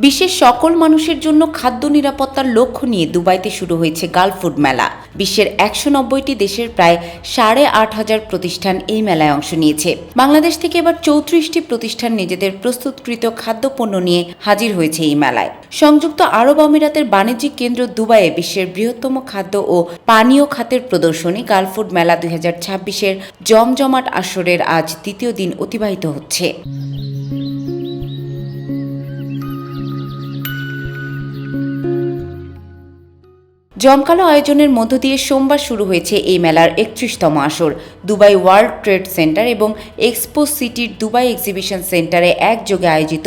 বিশ্বের সকল মানুষের জন্য খাদ্য নিরাপত্তার লক্ষ্য নিয়ে দুবাইতে শুরু হয়েছে গালফ ফুড মেলা। বিশ্বের ১৯০টি দেশের প্রায় ৮,৫০০ প্রতিষ্ঠান এই মেলায় অংশ নিয়েছে। বাংলাদেশ থেকে এবার ৩৪টি প্রতিষ্ঠান নিজেদের প্রস্তুতকৃত খাদ্যপণ্য নিয়ে হাজির হয়েছে এই মেলায়। সংযুক্ত আরব আমিরাতের বাণিজ্যিক কেন্দ্র দুবাইয়ে বিশ্বের বৃহত্তম খাদ্য ও পানীয় খাতের প্রদর্শনী গালফ ফুড মেলা ২০২৬-এর জমজমাট আসরের আজ দ্বিতীয় দিন অতিবাহিত হচ্ছে। জমকালো আয়োজনের মধ্য দিয়ে সোমবার শুরু হয়েছে এই মেলার ৩১তম আসর। দুবাই ওয়ার্ল্ড ট্রেড সেন্টার এবং এক্সপো সিটির দুবাই এক্সিবিশন সেন্টারে একযোগে আয়োজিত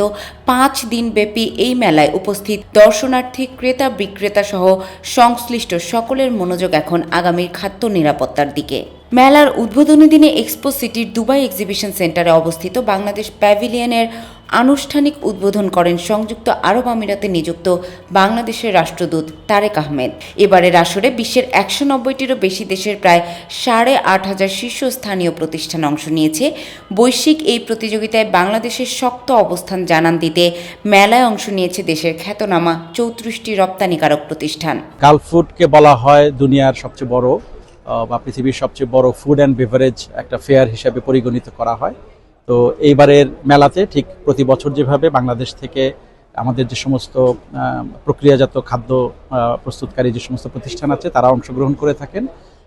৫ দিনব্যাপী এই মেলায় উপস্থিত দর্শনার্থী, ক্রেতা, বিক্রেতা সহ সংশ্লিষ্ট সকলের মনোযোগ এখন আগামীর খাদ্য নিরাপত্তার দিকে। মেলার উদ্বোধনী দিনে এক্সপো সিটির দুবাই এক্সিবিশন সেন্টারে অবস্থিত বাংলাদেশ প্যাভিলিয়নের আনুষ্ঠানিক উদ্বোধন করেন সংযুক্ত আরব আমিরাতে নিযুক্ত বাংলাদেশের রাষ্ট্রদূত তারেক আহমেদ। এবারের আসরে বিশ্বের ১৯০টিরও বেশি দেশের প্রায় ৮,৫০০ শীর্ষস্থানীয় প্রতিষ্ঠান অংশ নিয়েছে। বৈশ্বিক এই প্রতিযোগিতায় বাংলাদেশের শক্ত অবস্থান জানান দিতে মেলায় অংশ নিয়েছে দেশের খ্যাতনামা ৩৪টি রপ্তানিকারক প্রতিষ্ঠান। গালফ ফুডকে বলা হয় দুনিয়ার সবচেয়ে বড় বা পৃথিবীর সবচেয়ে বড় ফুড অ্যান্ড বেভারেজ একটা ফেয়ার হিসেবে পরিগণিত করা হয়। তো এইবারের মেলাতে ঠিক প্রতি বছর যেভাবে বাংলাদেশ থেকে আমাদের যে সমস্ত প্রক্রিয়াজাত খাদ্য প্রস্তুতকারী যে সমস্ত প্রতিষ্ঠান আছে তারা অংশগ্রহণ করে থাকেন,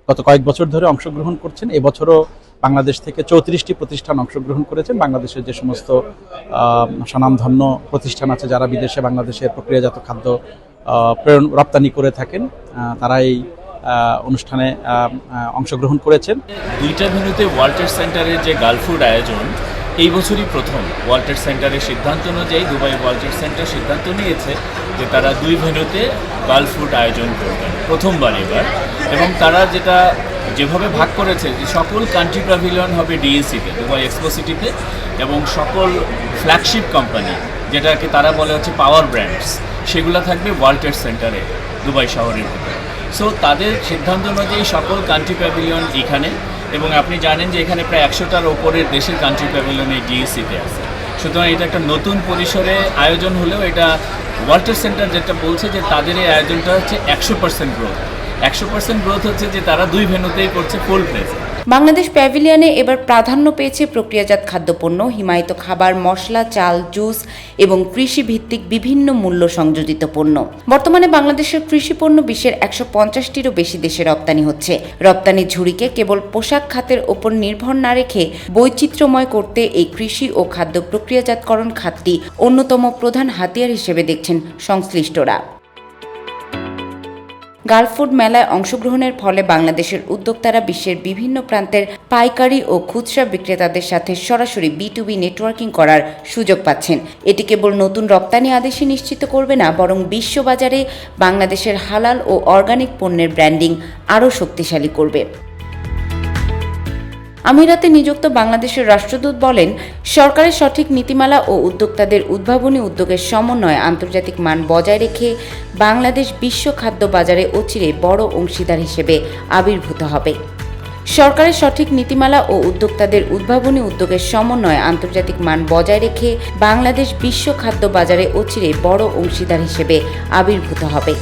গত কয়েক বছর ধরে অংশগ্রহণ করছেন। এবছরও বাংলাদেশ থেকে ৩৪টি প্রতিষ্ঠান অংশগ্রহণ করেছেন। বাংলাদেশের যে সমস্ত স্বনামধন্য প্রতিষ্ঠান আছে যারা বিদেশে বাংলাদেশের প্রক্রিয়াজাত খাদ্য প্রেরণ রপ্তানি করে থাকেন, তারা এই অনুষ্ঠানে অংশগ্রহণ করেছেন। দুইটা ভেন্যুতে ওয়ার্ল্ড ট্রেড সেন্টারের যে গালফ ফুড আয়োজন এই বছরই প্রথম। ওয়ার্ল্ড ট্রেড সেন্টারের সিদ্ধান্ত অনুযায়ী দুবাই ওয়ার্ল্ড ট্রেড সেন্টার সিদ্ধান্ত নিয়েছে যে তারা দুই ভেন্যুতে গালফ ফুড আয়োজন করবেন প্রথমবার এবার, এবং তারা যেভাবে ভাগ করেছে যে সকল কান্ট্রি প্যাভিলিয়ন হবে ডিএসিতে, দুবাই এক্সপো সিটিতে, এবং সকল ফ্ল্যাগশিপ কোম্পানি যেটাকে তারা বলে হচ্ছে পাওয়ার ব্র্যান্ডস, সেগুলো থাকবে ওয়ার্ল্ড ট্রেড সেন্টারে দুবাই শহরের ভিতরে। সো তাদের সিদ্ধান্ত অনুযায়ী সকল কান্ট্রি প্যাভিলিয়ন এখানে, এবং আপনি জানেন যে এখানে প্রায় ১০০টার ওপরের দেশের কান্ট্রি প্যাভিলিয়ন এই ডিএসিতে আছে। সুতরাং এটা একটা নতুন পরিসরে আয়োজন হলেও এটা ওয়ার্ল্ড ট্রেড সেন্টার যেটা বলছে যে তাদের এই আয়োজনটা হচ্ছে ১০০% গ্রোথ। ১০০% গ্রোথ হচ্ছে যে তারা দুই ভেন্যুতেই করছে ফুল প্লেসে। বাংলাদেশ প্যাভিলিয়নে এবার প্রাধান্য পেয়েছে প্রক্রিয়াজাত খাদ্যপণ্য, হিমায়িত খাবার, মশলা, চাল, জুস এবং কৃষিভিত্তিক বিভিন্ন মূল্য সংযোজিত পণ্য। বর্তমানে বাংলাদেশের কৃষিপণ্য বিশ্বের ১৫০টিরও বেশি দেশে রপ্তানি হচ্ছে। রপ্তানির ঝুড়িকে কেবল পোশাক খাতের ওপর নির্ভর না রেখে বৈচিত্র্যময় করতে এই কৃষি ও খাদ্য প্রক্রিয়াজাতকরণ খাতটি অন্যতম প্রধান হাতিয়ার হিসেবে দেখছেন সংশ্লিষ্টরা। গালফ ফুড মেলায় অংশগ্রহণের ফলে বাংলাদেশের উদ্যোক্তারা বিশ্বের বিভিন্ন প্রান্তের পাইকারি ও খুচরা বিক্রেতাদের সাথে সরাসরি B2B নেটওয়ার্কিং করার সুযোগ পাচ্ছেন। এটি কেবল নতুন রপ্তানি আদেশই নিশ্চিত করবে না, বরং বিশ্ববাজারে বাংলাদেশের হালাল ও অর্গানিক পণ্যের ব্র্যান্ডিং আরও শক্তিশালী করবে। আমিরাতে নিযুক্ত বাংলাদেশের রাষ্ট্রদূত বলেন, সরকারের সঠিক নীতিমালা ও উদ্যোক্তাদের উদ্ভাবনী উদ্যোগের সমন্বয়ে আন্তর্জাতিক মান বজায় রেখে বাংলাদেশ বিশ্ব খাদ্য বাজারে অচিরে বড় অংশীদার হিসেবে আবির্ভূত হবে। সরকারের সঠিক নীতিমালা ও উদ্যোক্তাদের উদ্ভাবনী উদ্যোগের সমন্বয়ে আন্তর্জাতিক মান বজায় রেখে বাংলাদেশ বিশ্ব খাদ্য বাজারে অচিরে বড় অংশীদার হিসেবে আবির্ভূত হবে।